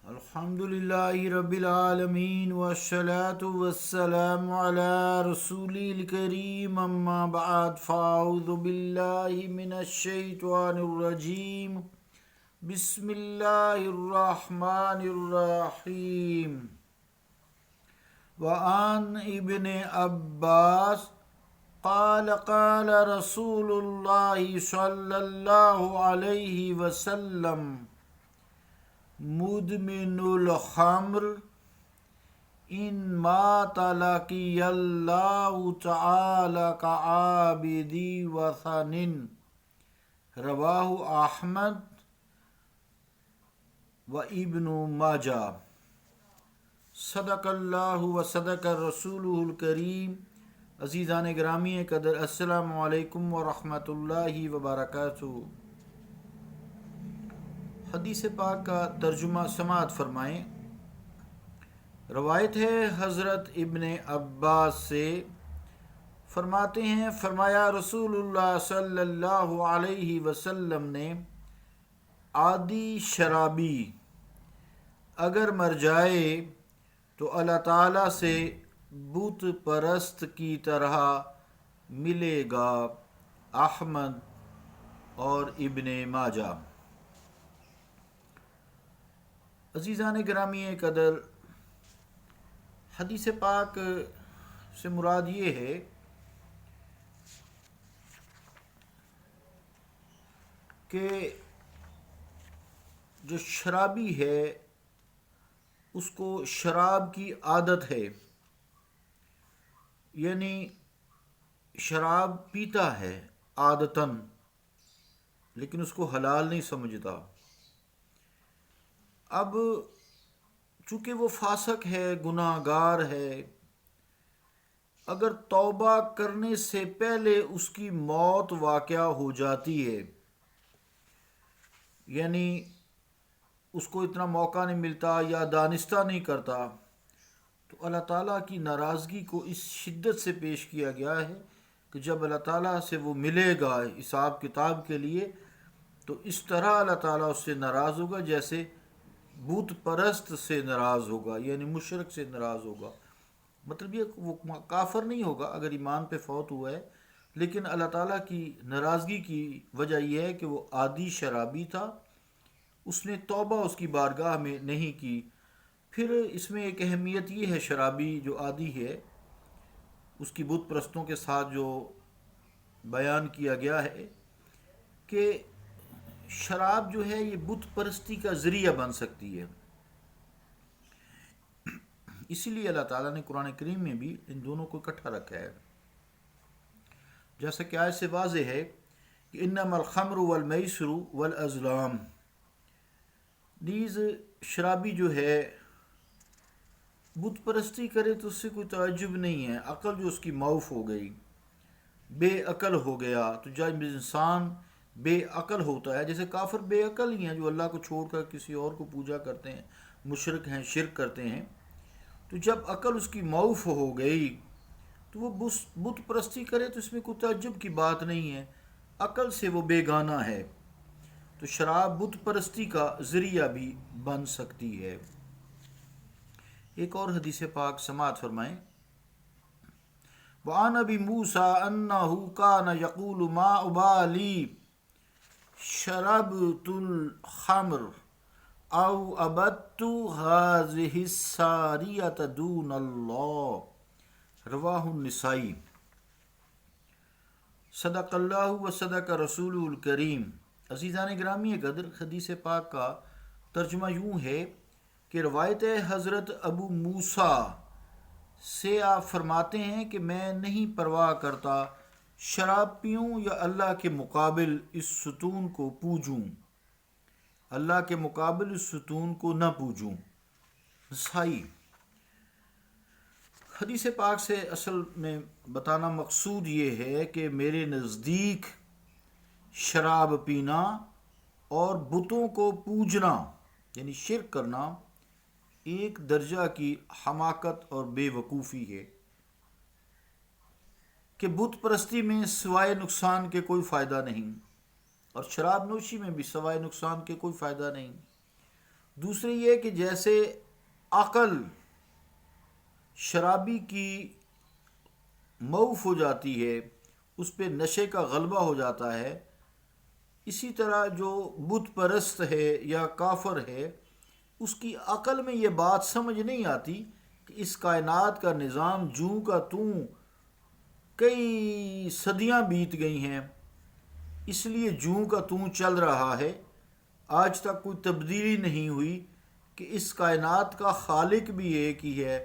الحمد للہ رب العالمین والصلاة والسلام علی رسول الکریم اما بعد فاعوذ باللہ من الشیطان الرجیم بسم اللہ الرحمن الرحیم وعن ابن عباس قال قال رسول اللہ صلی اللہ علیہ وسلم مدمن الخمر ان مات لقی اللہ تعالی کعابدی وثن رواہ احمد و ابن ماجہ۔ صدق اللہ و صدق رسولہ الکریم۔ عزیزان گرامی قدر، السلام علیکم ورحمۃ اللہ وبرکاتہ۔ حدیث پاک کا ترجمہ سماعت فرمائیں۔ روایت ہے حضرت ابن عباس سے، فرماتے ہیں فرمایا رسول اللہ صلی اللہ علیہ وسلم نے، عادی شرابی اگر مر جائے تو اللہ تعالیٰ سے بت پرست کی طرح ملے گا۔ احمد اور ابن ماجہ۔ عزیزان گرامی قدر، حدیث پاک سے مراد یہ ہے کہ جو شرابی ہے اس کو شراب کی عادت ہے، یعنی شراب پیتا ہے عادتاً، لیکن اس کو حلال نہیں سمجھتا۔ اب چونکہ وہ فاسق ہے، گناہ گار ہے، اگر توبہ کرنے سے پہلے اس کی موت واقع ہو جاتی ہے، یعنی اس کو اتنا موقع نہیں ملتا یا دانستہ نہیں کرتا، تو اللہ تعالیٰ کی ناراضگی کو اس شدت سے پیش کیا گیا ہے کہ جب اللہ تعالیٰ سے وہ ملے گا حساب کتاب کے لیے، تو اس طرح اللہ تعالیٰ اس سے ناراض ہوگا جیسے بت پرست سے ناراض ہوگا، یعنی مشرک سے ناراض ہوگا۔ مطلب یہ وہ کافر نہیں ہوگا اگر ایمان پہ فوت ہوا ہے، لیکن اللہ تعالیٰ کی ناراضگی کی وجہ یہ ہے کہ وہ عادی شرابی تھا، اس نے توبہ اس کی بارگاہ میں نہیں کی۔ پھر اس میں ایک اہمیت یہ ہے، شرابی جو عادی ہے اس کی بت پرستوں کے ساتھ جو بیان کیا گیا ہے کہ شراب جو ہے یہ بت پرستی کا ذریعہ بن سکتی ہے۔ اسی لیے اللہ تعالیٰ نے قرآن کریم میں بھی ان دونوں کو اکٹھا رکھا ہے، جیسا کہ آیت سے واضح ہے کہ انما الخمر والمیسر والازلام، نیز شرابی جو ہے بت پرستی کرے تو اس سے کوئی تعجب نہیں ہے، عقل جو اس کی معاف ہو گئی، بے عقل ہو گیا۔ تو جب انسان بے عقل ہوتا ہے، جیسے کافر بے عقل ہی ہیں جو اللہ کو چھوڑ کر کسی اور کو پوجا کرتے ہیں، مشرک ہیں، شرک کرتے ہیں، تو جب عقل اس کی معاف ہو گئی تو وہ بت پرستی کرے تو اس میں کوئی تعجب کی بات نہیں ہے، عقل سے وہ بیگانہ ہے۔ تو شراب بت پرستی کا ذریعہ بھی بن سکتی ہے۔ ایک اور حدیث پاک سماعت فرمائیں۔ وعن ابی موسیٰ انہ کان یقول ما ابالی شربت الخمر او ابدت هذه الساریۃ دون اللہ، رواہ النسائی۔ صدق اللہ و صدق رسول الکریم۔ عزیزان گرامی قدر، حدیث پاک کا ترجمہ یوں ہے کہ روایت حضرت ابو موسیٰ سے آپ فرماتے ہیں کہ میں نہیں پرواہ کرتا شراب پیوں یا اللہ کے مقابل اس ستون کو پوجوں، اللہ کے مقابل اس ستون کو نہ پوجوں۔ نسائی۔ حدیث پاک سے اصل میں بتانا مقصود یہ ہے کہ میرے نزدیک شراب پینا اور بتوں کو پوجنا یعنی شرک کرنا ایک درجہ کی حماقت اور بے وقوفی ہے کہ بت پرستی میں سوائے نقصان کے کوئی فائدہ نہیں، اور شراب نوشی میں بھی سوائے نقصان کے کوئی فائدہ نہیں۔ دوسری یہ کہ جیسے عقل شرابی کی موف ہو جاتی ہے، اس پہ نشے کا غلبہ ہو جاتا ہے، اسی طرح جو بت پرست ہے یا کافر ہے، اس کی عقل میں یہ بات سمجھ نہیں آتی کہ اس کائنات کا نظام جوں کا توں کئی صدیاں بیت گئی ہیں، اس لیے جوں کا توں چل رہا ہے، آج تک کوئی تبدیلی نہیں ہوئی، کہ اس کائنات کا خالق بھی ایک ہی ہے،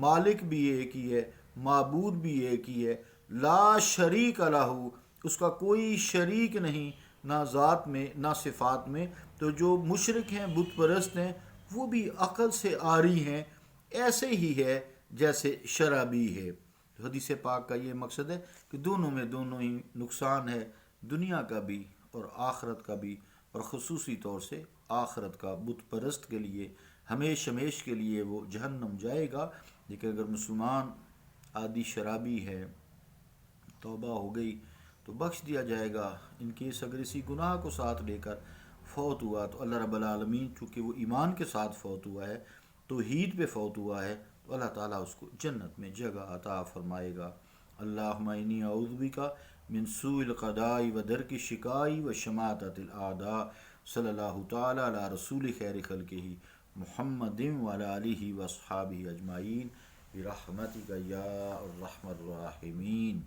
مالک بھی ایک ہی ہے، معبود بھی ایک ہی ہے، لا شریک لہ، اس کا کوئی شریک نہیں، نہ ذات میں نہ صفات میں۔ تو جو مشرک ہیں، بت پرست ہیں، وہ بھی عقل سے عاری ہیں، ایسے ہی ہے جیسے شرابی ہے۔ تو حدیث پاک کا یہ مقصد ہے کہ دونوں میں دونوں ہی نقصان ہے، دنیا کا بھی اور آخرت کا بھی، اور خصوصی طور سے آخرت کا۔ بت پرست کے لیے ہمیش ہمیش کے لیے وہ جہنم جائے گا، لیکن اگر مسلمان عادی شرابی ہے، توبہ ہو گئی تو بخش دیا جائے گا۔ ان کیس اگر اسی گناہ کو ساتھ لے کر فوت ہوا تو اللہ رب العالمین، چونکہ وہ ایمان کے ساتھ فوت ہوا ہے، توحید پہ فوت ہوا ہے، تو اللہ تعالیٰ اس کو جنت میں جگہ عطا فرمائے گا۔ اللہم انی اعوذ بک من سوء القضاء و درک الشقاء و شماتۃ الاعداء۔ صلی اللہ تعالیٰ علی رسول خیر خلقہ محمد وعلی آلہ و اصحابہ اجمعین برحمتک یا ارحم الراحمین۔